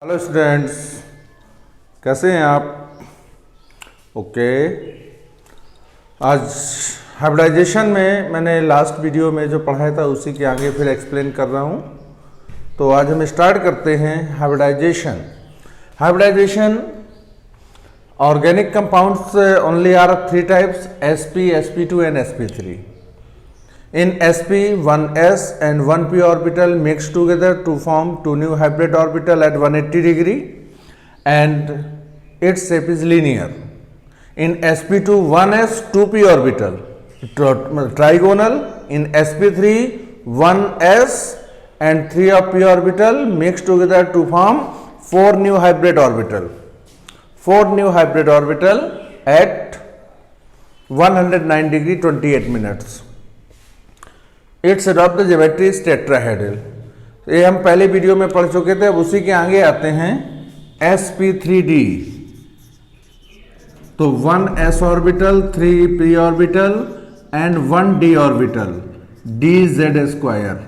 Hello students, कैसे हैं आप? ओके। आज हाइब्रिडाइजेशन में मैंने लास्ट वीडियो में जो पढ़ाया था उसी के आगे फिर एक्सप्लेन कर रहा हूं। तो आज हम स्टार्ट करते हैं hybridization. Hybridization organic compounds only are three types: sp, sp2 and sp3. In sp, one s and one p orbital mix together to form two new hybrid orbital at 180 degree and its shape is linear. In sp2, one s, two p orbital trigonal. In sp3, one s and three of p orbital mix together to form four new hybrid orbital. Four new hybrid orbital at 109 degree 28 minutes. It's adopt the geometry is tetrahedral. ये हम पहले video में पढ़ चुके थे। अब उसी के आगे आते हैं sp3d। तो 1s orbital, 3p orbital and 1d orbital dz square,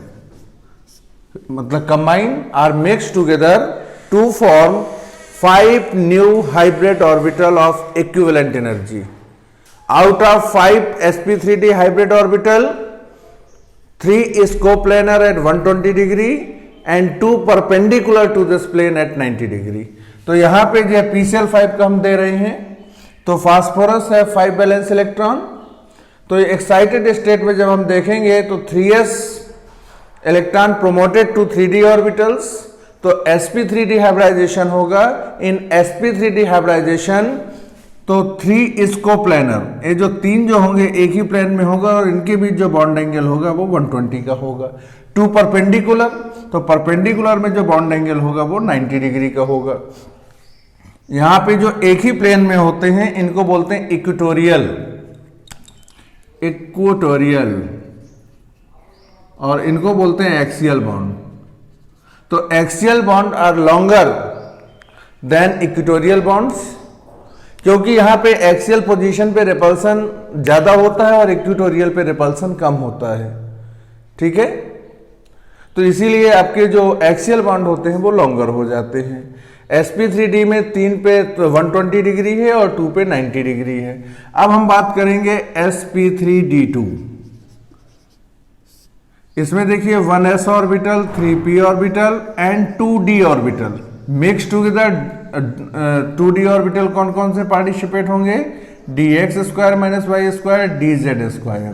मतलब combine or mix together to form 5 new hybrid orbital of equivalent energy. Out of 5 sp3d hybrid orbital, 3 is coplanar at 120 degree and 2 perpendicular to this plane at 90 degree। तो यहां पे जो PCl5 का हम दे रहे हैं, तो फास्फोरस है 5 वैलेंस इलेक्ट्रॉन। तो एक्साइटेड स्टेट में जब हम देखेंगे तो 3s electron promoted to 3d orbitals, तो sp3d हाइब्रिडाइजेशन होगा। इन sp3d हाइब्रिडाइजेशन तो 3 is coplanar, ये जो तीन जो होंगे एक ही प्लेन में होगा और इनके बीच जो बॉन्ड एंगल होगा वो 120 का होगा। 2 परपेंडिकुलर, तो परपेंडिकुलर में जो बॉन्ड एंगल होगा वो 90 डिग्री का होगा। यहां पे जो एक ही प्लेन में होते हैं इनको बोलते हैं इक्वेटोरियल, इक्वेटोरियल, और इनको बोलते हैं एक्सियल बॉन्ड। तो axial bond are longer than equatorial bonds, क्योंकि यहां पे एक्सियल पोजीशन पे रिपल्सन ज्यादा होता है और इक्वेटोरियल पे रिपल्सन कम होता है। ठीक है, तो इसीलिए आपके जो एक्सियल बॉन्ड होते हैं वो लॉन्गर हो जाते हैं। sp3d में 3 पे 120 डिग्री है और 2 पे 90 डिग्री है। अब हम बात करेंगे sp3d2। इसमें देखिए 1s orbital, 3p orbital and 2d orbital mix together. 2d orbital कौन कौन से पार्टिसिपेट होंगे? dx square minus Y square dz square.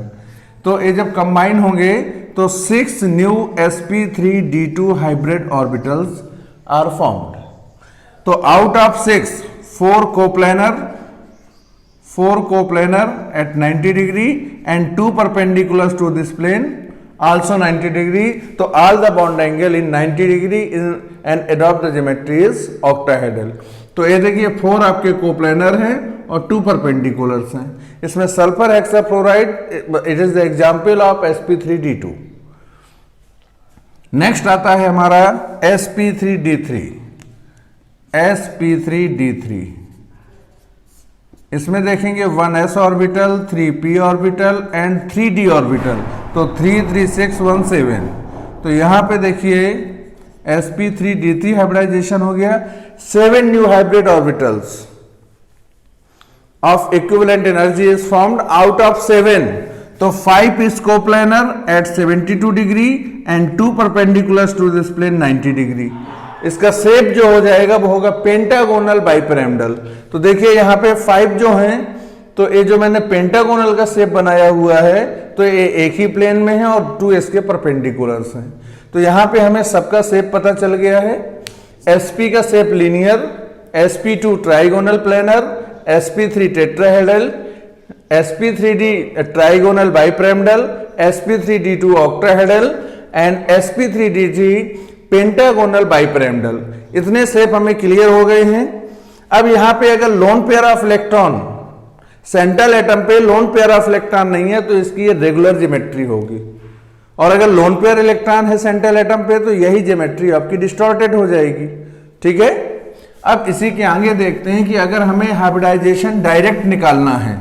तो ये जब कंबाइन होंगे तो 6 new sp3d2 hybrid orbitals are formed. तो out of 6, 4 coplanar at 90 degree and 2 perpendicular to this plane also 90 degree, तो all the bond angle in 90 degree and adopt the geometry is octahedral। तो ये देखिए 4 आपके coplanar हैं और 2 perpendiculars हैं। इसमें sulphur hexafluoride, it is the example of sp3d2। Next आता है हमारा sp3d3। sp3d3 इसमें देखेंगे 1s orbital, 3p orbital and 3d orbital, तो 3, 3, 6, 1, 7। तो यहां पे देखिए sp3d3 हाइब्रिडाइजेशन हो गया। 7 new hybrid orbitals of equivalent energy is formed out of 7। तो 5 is coplanar at 72 degree and 2 perpendicular to this plane 90 degree. इसका शेप जो हो जाएगा वो होगा पेंटागोनल बाइपिरामिडल। तो देखिए यहाँ पे 5 जो हैं, तो ये जो मैंने पेंटागोनल का शेप बनाया हुआ है तो ये एक ही प्लेन में है और 2 इसके परपेंडिकुलर्स हैं। तो यहाँ पे हमें सबका शेप पता चल गया है। sp का shape linear, sp2 trigonal planar, sp3 tetrahedral, sp3d trigonal bipyramidal, sp3d2 octahedral and sp3d3 pentagonal bipyramidal. इतने शेप हमें क्लियर हो गए हैं। अब यहां पे अगर loan pair of electron central atom पे लोन पेयर ऑफ इलेक्ट्रॉन नहीं है तो इसकी ये रेगुलर ज्योमेट्री होगी, और अगर लोन पेयर इलेक्ट्रॉन है सेंट्रल एटम पे तो यही ज्योमेट्री आपकी डिस्टॉर्टेड हो जाएगी। ठीक है, अब इसी के आगे देखते हैं कि अगर हमें हाइब्रिडाइजेशन डायरेक्ट निकालना है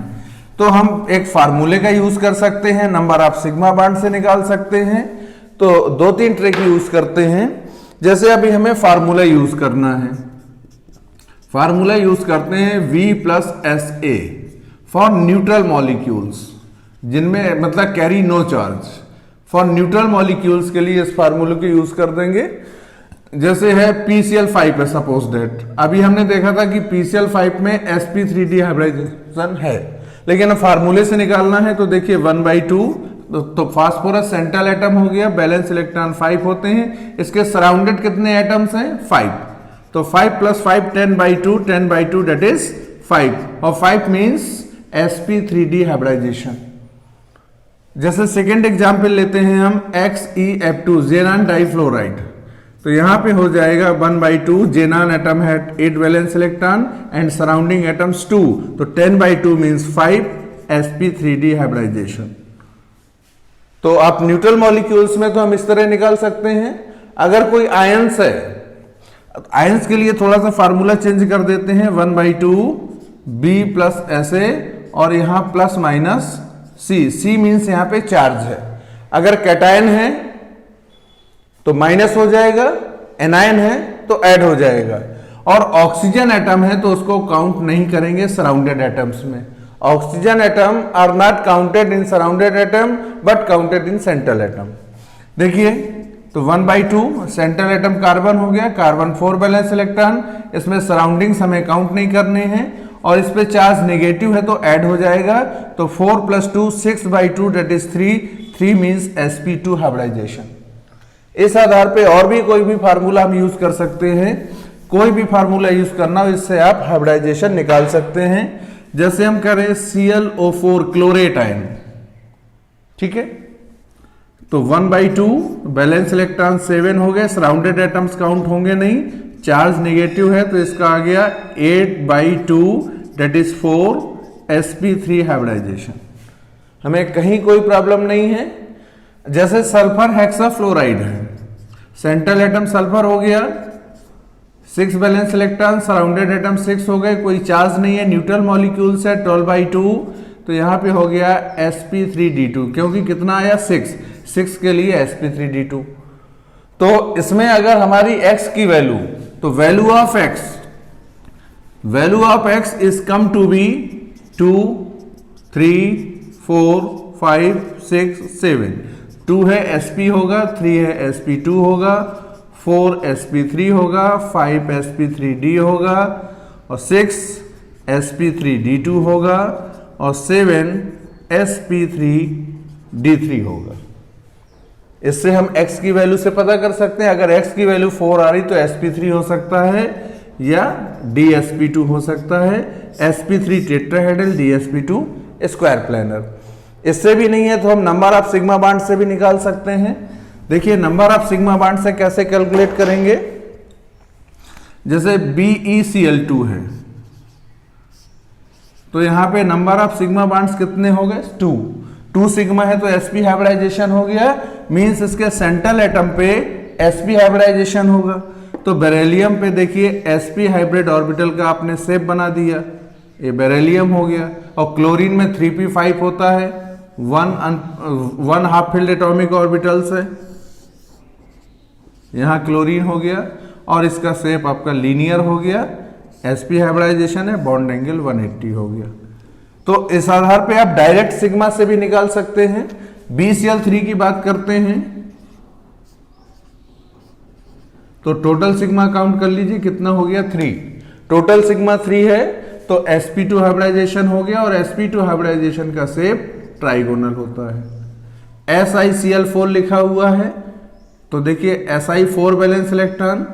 तो हम एक फार्मूले का यूज कर सकते हैं, नंबर ऑफ सिग्मा बॉन्ड से निकाल सकते हैं। तो 2-3 ट्रिक यूज करते हैं। जैसे अभी हमें फार्मूला यूज करना है, फार्मूला यूज करते हैं V+SA फॉर न्यूट्रल मॉलिक्यूल्स, जिनमें मतलब carry no charge. For neutral molecules के लिए इस फार्मूले को यूज कर देंगे। जैसे है PCl5 है सपोज दैट, अभी हमने देखा था कि PCl5 में sp3d हाइब्रिडाइजेशन है, लेकिन अब फार्मूले से निकालना है। तो देखिए 1/2 तो फास्फोरस सेंट्रल एटम हो गया, बैलेंस इलेक्ट्रॉन 5 होते हैं, इसके सराउंडेड कितने एटम्स हैं 5, तो 5 + 5 10/2, 10/2 दैट इज 5, और 5 मींस sp3d हाइब्रिडाइजेशन। जैसे सेकेंड एग्जाम्पल लेते हैं हम XeF2 जेनान डाइफ्लोराइड, तो यहां पे हो जाएगा 1/2 जेनान एटम है 8 valence electron and surrounding atoms 2, तो 10/2 मींस 5 sp3d हाइब्रिडाइजेशन। तो आप न्यूट्रल मॉलिक्यूल्स में तो हम इस तरह निकाल सकते हैं। अगर कोई आयंस है, आयंस के लिए थोड़ा सा फार्मूला चेंज कर देते हैं, 1/2 B+SA और यहां +- C मीन्स यहां पे चार्ज है। अगर कैटायन है तो माइनस हो जाएगा, एनायन है तो ऐड हो जाएगा, और ऑक्सीजन एटम है तो उसको काउंट नहीं करेंगे सराउंडेड एटम्स में। Oxygen atom are not counted in surrounded atom but counted in central atom. देखिए तो 1/2 सेंट्रल एटम कार्बन हो गया, कार्बन 4 वैलेंस इलेक्ट्रॉन, इसमें सराउंडिंग्स हमें काउंट नहीं करने हैं, और इस पे चार्ज नेगेटिव है तो ऐड हो जाएगा, तो 4 + 2 6/2 that is 3 means sp2 hybridisation. इस आधार पे और भी कोई भी फार्मूला हम यूज कर सकते हैं, कोई भी फार्मूला यूज करना हो, इससे आप हाइब्रिडाइजेशन निकाल सकते हैं। जैसे हम करें ClO4 क्लोरेट आयन, ठीक है, तो 1/2 बैलेंस इलेक्ट्रॉन 7 हो गए, सराउंडेड एटम्स काउंट होंगे नहीं, चार्ज नेगेटिव है तो इसका आ गया 8/2 दैट इज 4 sp3 हाइब्रिडाइजेशन। हमें कहीं कोई प्रॉब्लम नहीं है। जैसे सल्फर हेक्साफ्लोराइड है, सेंट्रल एटम सल्फर हो गया, 6 बैलेंस इलेक्ट्रॉन, सराउंडेड एटम 6 हो गए, कोई चार्ज नहीं है, न्यूट्रल मॉलिक्यूल्स है, 12/2, तो यहां पे हो गया sp3d2, क्योंकि कितना आया 6 के लिए sp3d2। तो इसमें अगर हमारी x की वैल्यू, तो value of x is come to be 2 3 4 5 6 7, 2 है sp होगा, 3 है sp2 होगा, 4 sp3 होगा, 5 sp3d होगा, और 6 sp3d2 होगा, और 7 sp3d3 होगा। इससे हम x की वैल्यू से पता कर सकते हैं। अगर x की वैल्यू 4 आ रही तो sp3 हो सकता है या dsp2 हो सकता है, sp3 tetrahedral, dsp2 square planar. इससे भी नहीं है तो हम नंबर ऑफ सिग्मा बॉन्ड से भी निकाल सकते हैं। देखिए नंबर ऑफ सिग्मा बॉन्ड से कैसे कैलकुलेट करेंगे, जैसे BeCl2 है तो यहां पे नंबर ऑफ सिग्मा बॉन्ड्स कितने हो गए 2 सिग्मा है तो sp हाइब्रिडाइजेशन हो गया, मींस इसके सेंट्रल एटम पे sp हाइब्रिडाइजेशन होगा। तो बेरिलियम पे देखिए sp हाइब्रिड ऑर्बिटल का आपने शेप बना दिया, ये बेरिलियम हो गया, और क्लोरीन में 3p5 होता है, 1 हाफ फिल्ड एटॉमिक ऑर्बिटल्स है, यहां क्लोरीन हो गया, और इसका शेप आपका लीनियर हो गया, sp हाइब्रिडाइजेशन है, बॉन्ड एंगल 180 हो गया। तो इस आधार पे आप डायरेक्ट सिग्मा से भी निकाल सकते हैं। BCl3 की बात करते हैं तो टोटल सिग्मा काउंट कर लीजिए कितना हो गया 3, टोटल सिग्मा 3 है तो sp2 हाइब्रिडाइजेशन हो गया, और sp2 हाइब्रिडाइजेशन का शेप ट्राइगोनल होता है। SiCl4 लिखा हुआ है तो देखिए Si4 बैलेंस इलेक्ट्रॉन,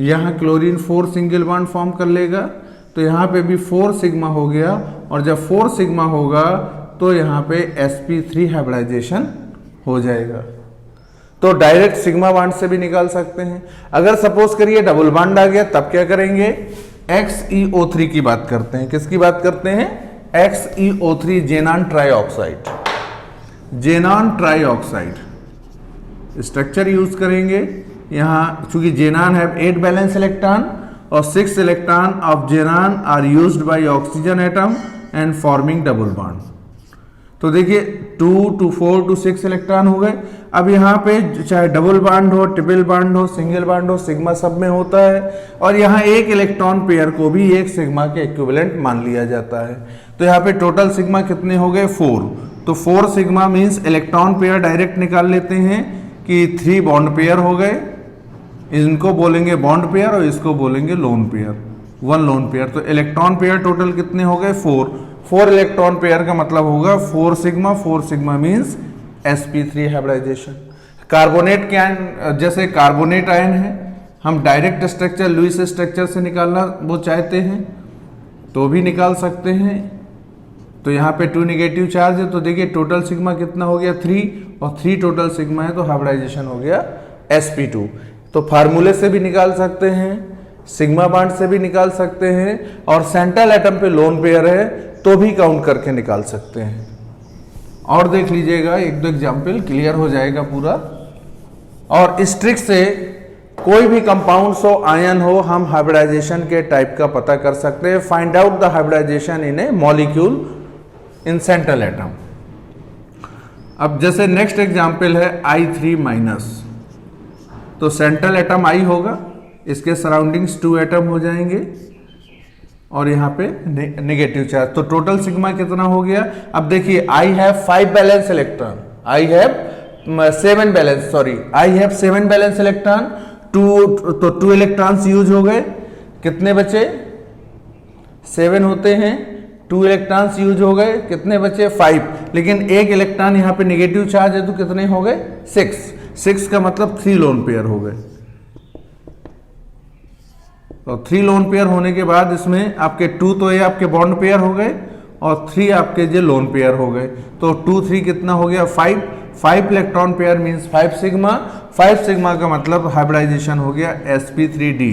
यहां क्लोरीन 4 सिंगल बॉन्ड फॉर्म कर लेगा, तो यहां पे भी 4 सिग्मा हो गया, और जब 4 सिग्मा होगा तो यहां पे sp3 हाइब्रिडाइजेशन हो जाएगा। तो डायरेक्ट सिग्मा बॉन्ड से भी निकाल सकते हैं। अगर सपोज करिए डबल बॉन्ड आ गया तब क्या करेंगे, XeO3 की बात करते हैं। किसकी बात करते हैं, XeO3 जेनान trioxide, जेनान trioxide structure use करेंगे। यहां चूंकि जेनान है 8 बैलेंस इलेक्ट्रॉन और 6 electron of xenon are used by oxygen atom and forming double bond. तो देखिए 2 to 4 to 6 इलेक्ट्रॉन हो गए। अब यहाँ पे चाहे डबल बॉन्ड हो, ट्रिपल बॉन्ड हो, सिंगल बॉन्ड हो, सिग्मा सब में होता है। और यहाँ एक इलेक्ट्रॉन पेयर को भी एक सिग्मा के इक्विवेलेंट मान लिया जाता है। तो यहाँ पे टोटल सिग्मा कितने हो गए 4। तो 4 sigma means electron pair direct निकाल लेते हैं कि 3 बॉन्ड पेयर हो गए, इनको बोलेंगे बॉन्ड पेयर और इसको बोलेंगे लोन पेयर, 1 लोन पेयर। तो इलेक्ट्रॉन पेयर टोटल कितने हो गए 4 इलेक्ट्रॉन पेयर का मतलब होगा 4 sigma means sp3 hybridization. Carbonate के आयन, जैसे कार्बोनेट आयन है, हम डायरेक्ट स्ट्रक्चर लुईस स्ट्रक्चर से निकालना वो चाहते हैं तो भी निकाल सकते हैं। तो यहाँ पे 2 नेगेटिव चार्ज है, तो देखिए टोटल सिग्मा कितना हो गया 3 और 3 टोटल सिग्मा है, तो हाइब्रिडाइजेशन हो गया sp2। तो फार्मूले से भी निकाल सकते हैं, सिग्मा बॉन्ड से भी निकाल सकते हैं, और सेंट्रल एटम पे लोन पेयर है तो भी काउंट करके निकाल सकते हैं। और देख लीजिएगा, एक दो एग्जाम्पल क्लियर हो जाएगा पूरा। और इस ट्रिक से कोई भी कंपाउंड्स हो, आयन हो, हम हाइब्रिडाइजेशन के टाइप का पता कर सकते हैं। Find out the hybridization in a molecule in central atom. अब जैसे नेक्स्ट एग्जाम्पल है I3-, तो सेंट्रल एटम I होगा, इसके सराउंडिंग्स 2 एटम हो जाएंगे और यहाँ पे नेगेटिव चार्ज। तो टोटल सिग्मा कितना हो गया। अब देखिए I have 5 balance electron, I have 7 balance, sorry I have 7 balance electron, 2 electrons use हो गए, कितने बचे 7 होते हैं, 2 इलेक्ट्रॉन्स यूज हो गए, कितने बचे 5। लेकिन एक इलेक्ट्रॉन यहाँ पे नेगेटिव चार्ज है तो कितने हो गए 6 का मतलब 3 लोन पेयर हो गए। तो 3 लोन पेयर होने के बाद इसमें आपके 2 तो ये आपके बॉन्ड पेयर हो गए और 3 आपके जो लोन पेयर हो गए। तो 2 3 कितना हो गया 5 इलेक्ट्रॉन पेयर मींस 5 सिग्मा का मतलब हाइब्रिडाइजेशन हो गया sp3d।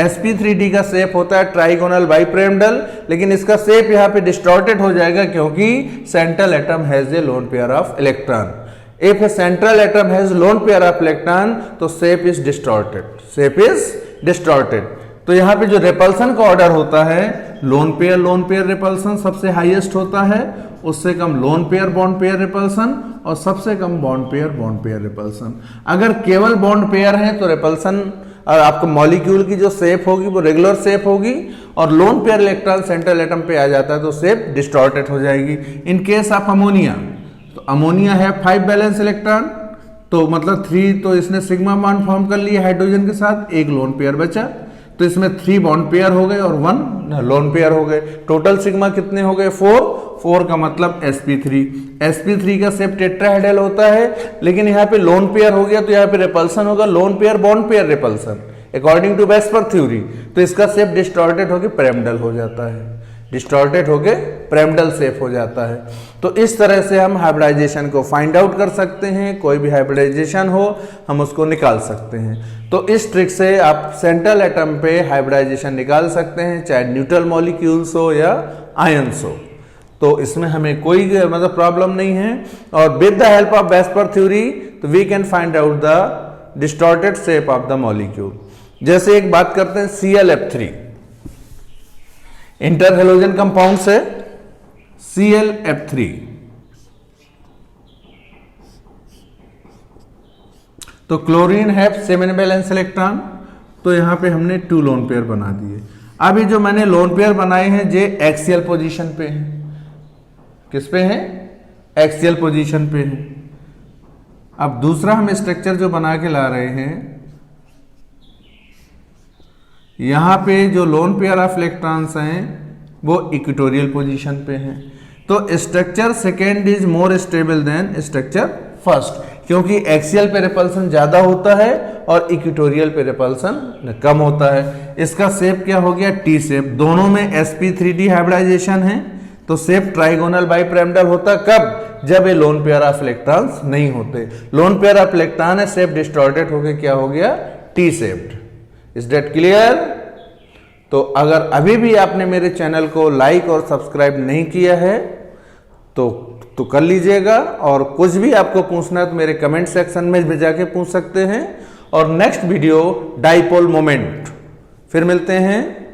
sp3d का शेप होता है ट्राइगोनल बाइपिरामिडल, लेकिन इसका शेप यहाँ पे डिस्टॉर्टेड हो जाएगा क्योंकि central atom has a lone pair of electron. If a central atom has lone pair of electron तो शेप इज डिस्टॉर्टेड। तो यहाँ पे जो रिपल्सन का ऑर्डर होता है, लोन पेयर रिपल्सन सबसे हाईएस्ट होता है, उससे कम lone pair bond pair repulsion, और सबसे कम बॉन्ड पेयर रिपल्सन। अगर केवल बॉन्ड पेयर है तो रिपल्सन और आपको मॉलिक्यूल की जो शेप होगी वो रेगुलर शेप होगी, और lone pair electron central atom पे आ जाता है तो शेप डिस्टॉर्टेड हो जाएगी। इन केस ऑफ अमोनिया, तो अमोनिया है 5 बैलेंस इलेक्ट्रॉन, तो मतलब 3 तो इसने सिग्मा बॉन्ड फॉर्म कर लिया हाइड्रोजन के साथ, एक लोन पेयर बचा, तो इसमें 3 बॉन्ड पेयर हो गए और 1 लोन पेयर हो गए। टोटल सिग्मा कितने हो गए 4 का मतलब sp3 का शेप टेट्राहेड्रल होता है, लेकिन यहाँ पे लोन पेयर हो गया तो यहाँ पे रिपल्सन होगा lone pair bond pair repulsion according to VSEPR theory. तो इसका शेप डिस्टॉर्टेड होकर पिरामिडल हो जाता है, डिस्टॉर्टेड होके पिरामिडल शेप हो जाता है। तो इस तरह से हम हाइब्रिडाइजेशन को फाइंड आउट कर सकते हैं, कोई भी हाइब्रिडाइजेशन हो हम उसको निकाल सकते हैं। तो इस ट्रिक से आप सेंट्रल एटम पे हाइब्रिडाइजेशन निकाल सकते हैं, चाहे न्यूट्रल मॉलिक्यूल्स हो या आयंस हो। तो इसमें हमें कोई मतलब प्रॉब्लम नहीं है, और with the help of VSEPR theory तो we can find out the distorted shape of the molecule. जैसे एक बात करते हैं ClF3, इंटर हेलोजन कंपाउंड से ClF3, तो क्लोरीन है 7 बैलेंस इलेक्ट्रॉन, तो यहां पे हमने 2 लोन पेयर बना दिए। अब ये जो मैंने लोन पेयर बनाए हैं ये एक्सियल पोजीशन पे हैं। किस पे हैं? एक्सियल पोजीशन पे हैं। अब दूसरा हम स्ट्रक्चर जो बना के ला रहे हैं, यहां पे जो लोन पेयर ऑफ इलेक्ट्रॉन्स हैं वो इक्वेटोरियल पोजीशन पे हैं। तो structure second is more stable then structure first, क्योंकि एक्सियल पे रिपल्सन ज्यादा होता है और इक्वेटोरियल पे रिपल्सन कम होता है। इसका शेप क्या हो गया टी शेप, दोनों में sp3d हाइब्रिडाइजेशन है, तो शेप ट्राइगोनल बाइपिरामिडल होता कब? जब ये लोन पेयर ऑफ इलेक्ट्रॉन्स नहीं होते। लोन पेयर ऑफ इलेक्ट्रॉन है, शेप डिस्टॉर्टेड होकर क्या हो गया T shaped. Is that clear? तो अगर अभी भी आपने मेरे चैनल को लाइक और सब्सक्राइब नहीं किया है तो कर लीजिएगा, और कुछ भी आपको पूछना है तो मेरे कमेंट सेक्शन में जाके पूछ सकते हैं। और नेक्स्ट वीडियो डाइपोल मोमेंट, फिर मिलते हैं।